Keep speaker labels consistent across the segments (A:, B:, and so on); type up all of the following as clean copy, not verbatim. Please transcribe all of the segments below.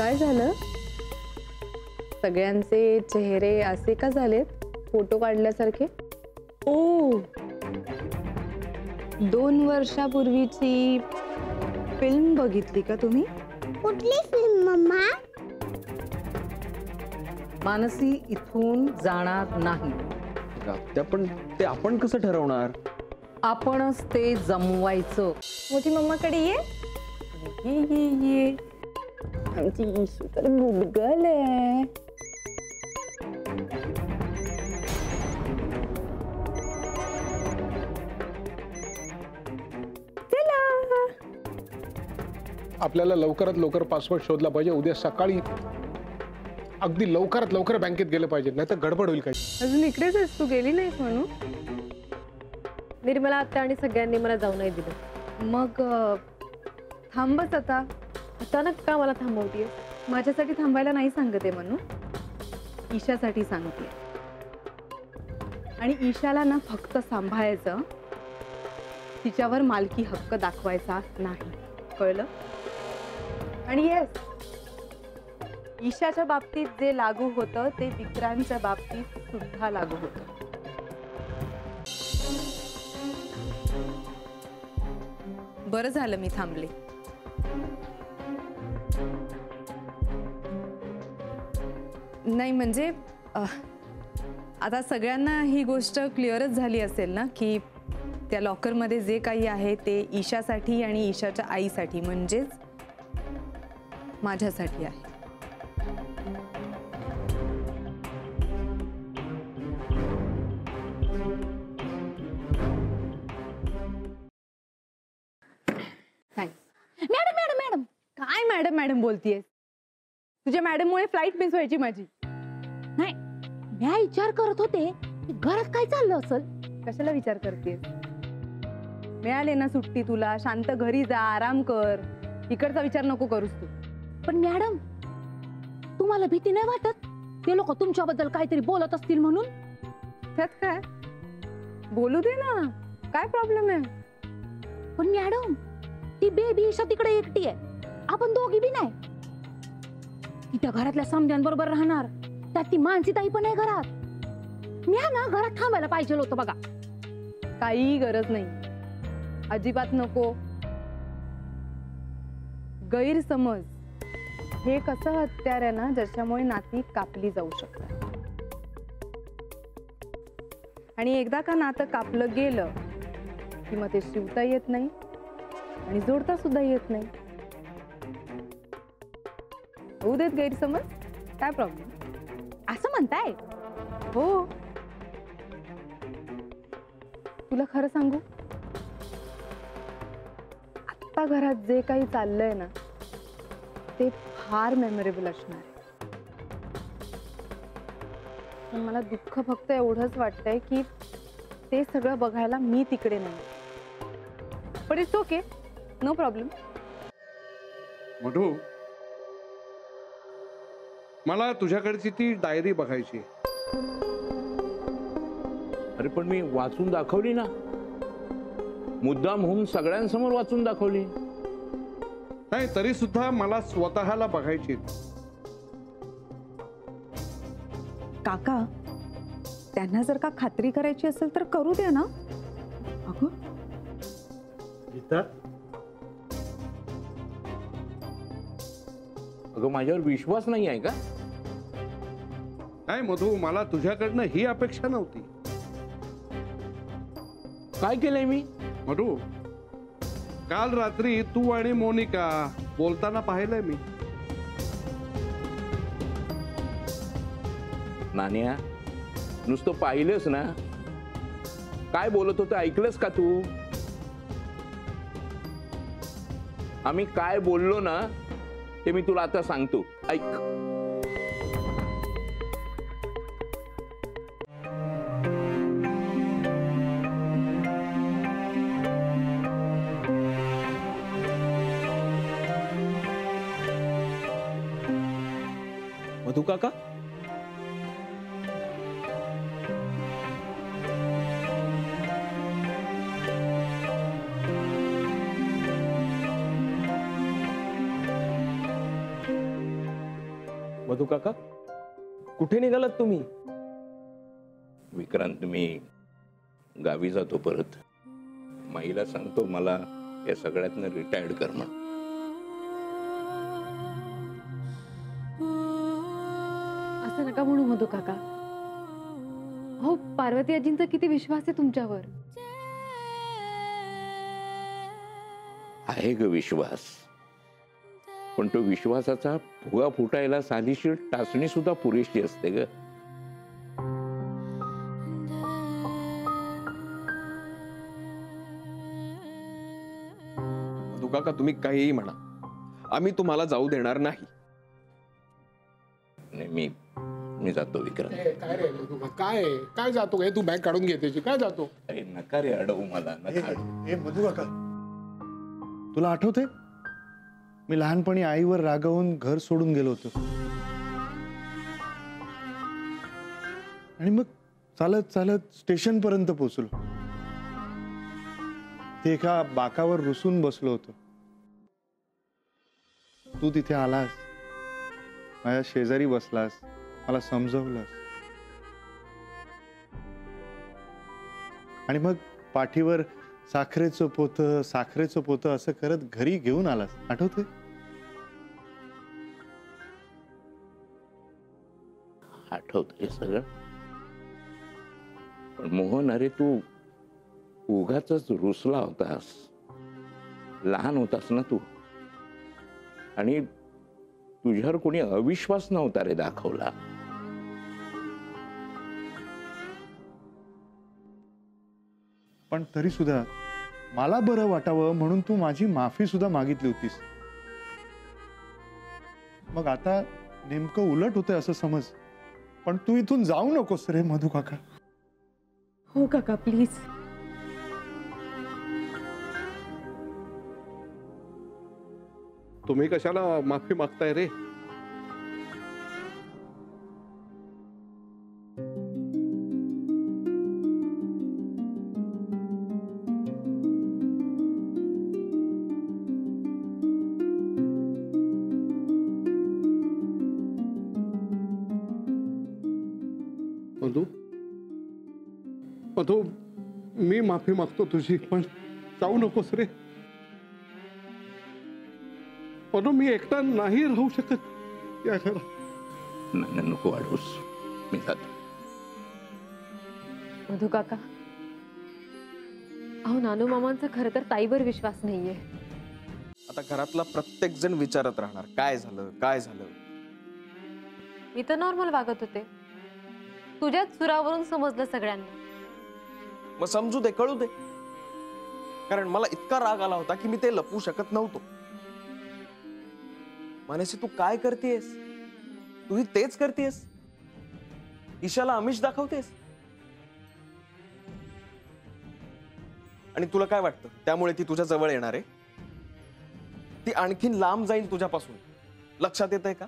A: काय झालं? सगळ्यांचे चेहरे असे का झालेत फोटो काढल्यासारखे? ओ, 2 वर्षापूर्वीची फिल्म बघितली का तुम्ही?
B: कुठली फिल्म मम्मा?
A: मानसी इथून जाणार नाही.
C: ते आपण कसं ठरवणार?
A: आपणच ते जमवायचं.
B: मोठी मम्माकडे ये.
A: ये आमची इशू तर गुडगल आहे.
D: आपल्याला लवकरात लवकर पासवर्ड शोधला पाहिजे. उद्या सकाळी अगदी लवकरात लवकर बँकेत गेलं पाहिजे, नाही तर गडबड होईल. काही
A: अजून इकडेच आहेस तू? गेली नाहीस म्हणून?
B: निर्मला आत्या आणि सगळ्यांनी मला जाऊ नाही दिलं.
A: मग थांबच आता.
B: अचानक का मला थांबवतीये?
A: माझ्यासाठी थांबायला नाही सांगते म्हणून, ईशासाठी सांगते. आणि ईशाला ना फक्त सांभाळायचं, तिच्यावर मालकी हक्क दाखवायचा नाही, कळलं? आणि येस, ईशाच्या बाबतीत जे लागू होतं ते विक्रांतच्या बाबतीत सुद्धा लागू होतं. बरं झालं मी थांबले. नाही म्हणजे आता सगळ्यांना ही गोष्ट क्लिअरच झाली असेल ना की त्या लॉकरमध्ये जे काही आहे ते ईशासाठी आणि ईशाच्या आईसाठी म्हणजेच माझ्यासाठी आहे.
B: Madam madam madam.
A: काय मॅडम मॅडम बोलतीयस? तुझ्या मॅडममुळे फ्लाईट मिस व्हायची माझी.
B: नाही, मी विचार करत होते की घरात काय चाललं असेल.
A: कशाला विचार करतेस? मिळाले ना सुट्टी तुला, शांत घरी जा, आराम कर. इकडचा विचार नको करूस तू.
B: पण मॅडम, तुम्हाला भीती नाही वाटत ते लोक तुमच्याबद्दल काहीतरी बोलत असतील म्हणून?
A: त्यात काय, बोलू दे ना, काय प्रॉब्लेम आहे?
B: पण मॅडम, ती बेबी ईशा तिकडे एकटी आहे, आपण दोघी बी नाही. ती त्या घरातल्या समध्यांबरोबर राहणार, त्यात ती मानसी ताई पण आहे घरात. मी ना घरात थांबायला पाहिजे होतं बघा.
A: काही गरज नाही, अजिबात नको. गैरसमज हे कसं हत्यार आहे ना ज्याच्यामुळे नाती कापली जाऊ शकतात. आणि एकदा का नातं कापलं गेलं की मग ते शिवता येत नाही आणि जोडता सुद्धा येत नाही. होऊ देत गैरसमज, काय प्रॉब्लेम?
B: असं म्हणताय?
A: हो. तुला खरं सांगू, आत्ता घरात जे काही चाललंय ना ते फार मेमोरेबल असणार आहे. पण मला दुःख फक्त एवढंच वाटतंय की ते सगळं बघायला मी तिकडे नाही. पण it's okay, no problem.
D: Madhu, मला तुझ्याकडची ती डायरी बघायची.
C: अरे पण मी वाचून दाखवली ना, मुद्दाम होऊन सगळ्यांसमोर वाचून दाखवली.
D: नाही तरी सुद्धा मला स्वतःला बघायची.
A: काका, त्यांना जर का खात्री करायची असेल तर करू द्या ना. अगं
D: गीता,
C: अगं माझ्यावर विश्वास नाही आहे का?
D: नाही मधू, मला तुझ्याकडनं ही अपेक्षा नव्हती.
C: काय केलंय मी?
D: मधू, काल रात्री तू आणि मोनिका बोलताना पाहिलंय मी.
C: नान्या, नुसतं पाहिलंस ना, काय बोलत होतं ऐकलंस का तू? आम्ही काय बोललो ना ते मी तुला आता सांगतो, ऐक.
E: मधु काका, मधु काका, कुठे निघालात तुम्ही?
C: विक्रांत, मी गावी जातो परत. माईला सांगतो मला या सगळ्यातनं रिटायर्ड कर म्हणून.
F: असं नका म्हणू मधु काका. हो, पार्वती आजींचा किती विश्वास आहे तुमच्यावर.
C: आहे ग विश्वास, पण तो विश्वासाचा फुगा फुटायला साधीशीर टाचणी सुद्धा पुरेशी असते ग.
E: मधु काका, तुम्ही काहीही म्हणा, आम्ही तुम्हाला जाऊ देणार नाही.
C: नाही, मी जातो विक्रांत.
D: काय रे मधुका, काय काय जातो? हे तू बॅग काढून घे त्याची. काय जातो?
C: अरे नका रे अडवू मला, नका अडवू.
G: हे मधु काका, तुला आठवते मी लहानपणी आईवर रागावून घर सोडून गेलो होतो आणि मग चालत चालत स्टेशन पर्यंत पोहोचलो. ते एका बाकावर रुसून बसलो होतो. तू तिथे आलास, माझ्या शेजारी बसलास, मला समजवलंस आणि मग पाठीवर साखरेचं पोतं असं करत घरी घेऊन आलास. आठवते?
C: आठवतंय सगळं. पण मोहन, अरे तू उगाचच रुसला होतास. लहान होतास ना तू, आणि तुझ्यावर कोणी अविश्वास नव्हता रे दाखवला.
G: पण तरी सुद्धा मला बरं वाटावं म्हणून तू माझी माफी सुद्धा मागितली होतीस. मग आता नेमकं उलट होतंय असं समज. पण तू इथून जाऊ नकोस रे मधु काका.
F: हो काका, प्लीज.
D: तुम्ही कशाला माफी मागताय रे? मधु, मधु, मी माफी मागतो तुझी, पण जाऊ नकोस रे. मधु, मी एकटा नाही राहू शकत या घरात.
C: नाही, नको अडवूस, मी जातो.
F: मधु काका, अहो नानू मामांचा खरं तर ताईवर विश्वास नाहीये.
E: आता घरातला प्रत्येक जण विचारत राहणार, काय झालं काय झालं.
F: मी तर नॉर्मल वागत होते. तुझ्याच सुरावरून समजलं सगळ्यांना.
E: मग समजू दे, कळू दे. कारण मला इतका राग आला होता की मी ते लपवू शकत नव्हतो. मानसी, तू काय करतेस? तू तेच करतेस. ईशाला आमिष दाखवतेस. आणि तुला काय वाटतं त्यामुळे ती तुझ्या जवळ येणार आहे? ती आणखीन लांब जाईल तुझ्यापासून. लक्षात येतंय का?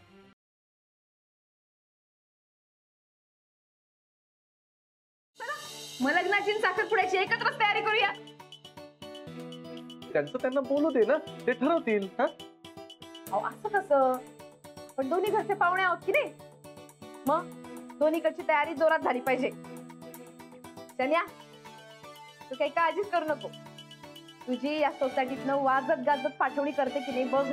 B: मग लग्नाची साखरपुड्याची एकत्रच तयारी करूया.
E: त्यांचं त्यांना बोलू दे ना, ते ठरवतील. हा,
B: असं कसं? पण दोन्ही घरचे पाहुणे आहोत की नाही? मग दोन्हीकडची तयारी जोरात झाली पाहिजे. शन्या, तू काही काळजीच करू नको. तुझी या सोसायटीतनं वाजत गाजत पाठवणी करते की नाही बघ.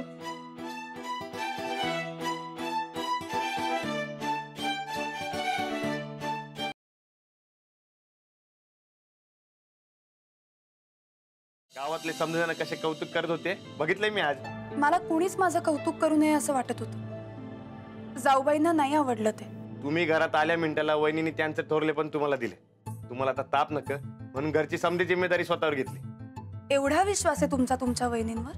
E: गावातले समजून कसे कौतुक करत होते बघितलंय मी आज.
H: मला कुणीच माझं कौतुक करू नये असं वाटत होतं. जाऊबाईंना नाही आवडलं ते.
E: तुम्ही घरात आल्या मिनिटाला वहिनीने त्यांचे थोरले पण तुम्हाला दिले. तुम्हाला आता ताप नका म्हणून घरची समधी जिम्मेदारी स्वतःवर घेतली.
H: एवढा विश्वास आहे तुमचा तुमच्या वहिनींवर?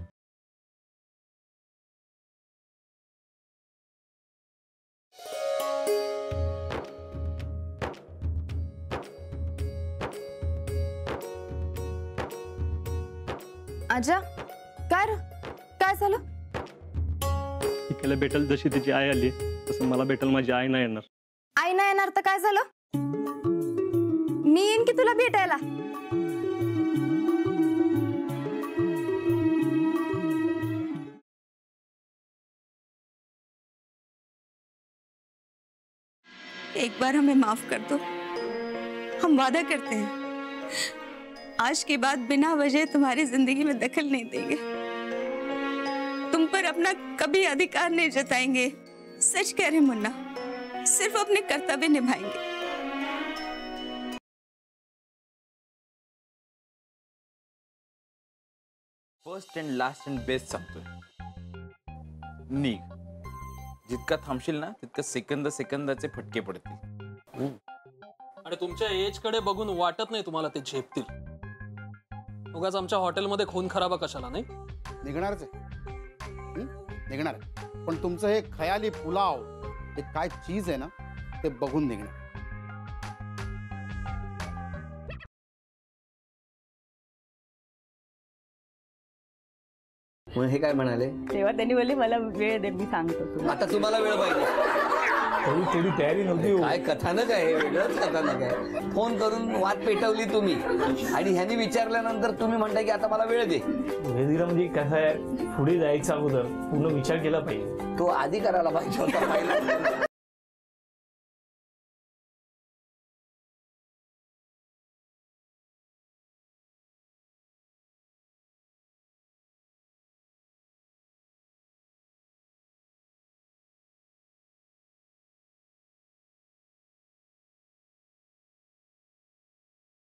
H: आजा, काय झालं?
I: तिला भेटल जशी तिची आई आली तसं मला भेटल माझी आई नाही येणार.
H: आई नाही येणार तर काय झालं? मी येईन की तुला भेटायला.
J: बार हमें माफ कर दो। हम वादा करते हैं आज के बाद बिना वजह तुम्हारी जिंदगी में दखल नहीं देंगे, तुम पर अपना कभी अधिकार नहीं जताएंगे। सच कह रहे मुन्ना, सिर्फ अपने कर्तव्य निभाएंगे।
K: First and last and best सांगतोय, निघ. जितका थांबशील ना तितकं सेकंदाचे फटके पडतील.
L: आणि तुमच्या एज कडे बघून वाटत नाही तुम्हाला ते झेपतील. उगाच आमच्या हॉटेलमध्ये खून खराबा कशाला नाही.
M: निघणारच आहे, निघणार आहे. पण तुमचं हे खयाली पुलाव, हे काय चीज आहे ना, ते बघून निघणार.
N: मग हे काय म्हणाले?
O: तेव्हा त्यांनी बोलले मला वेळ दे, मी सांगतो.
N: आता तुम्हाला वेळ पाहिजे. थोडी तयारी नव्हती. काय कथानक आहे, वेगळंच कथानक आहे. फोन करून वाट पेटवली तुम्ही आणि ह्यांनी विचारल्यानंतर तुम्ही म्हणताय की आता मला वेळ दे.
I: वेळ दिला म्हणजे कसं आहे, पुढे जायचं अगोदर पूर्ण विचार केला पाहिजे.
N: तो आधी करायला पाहिजे होता.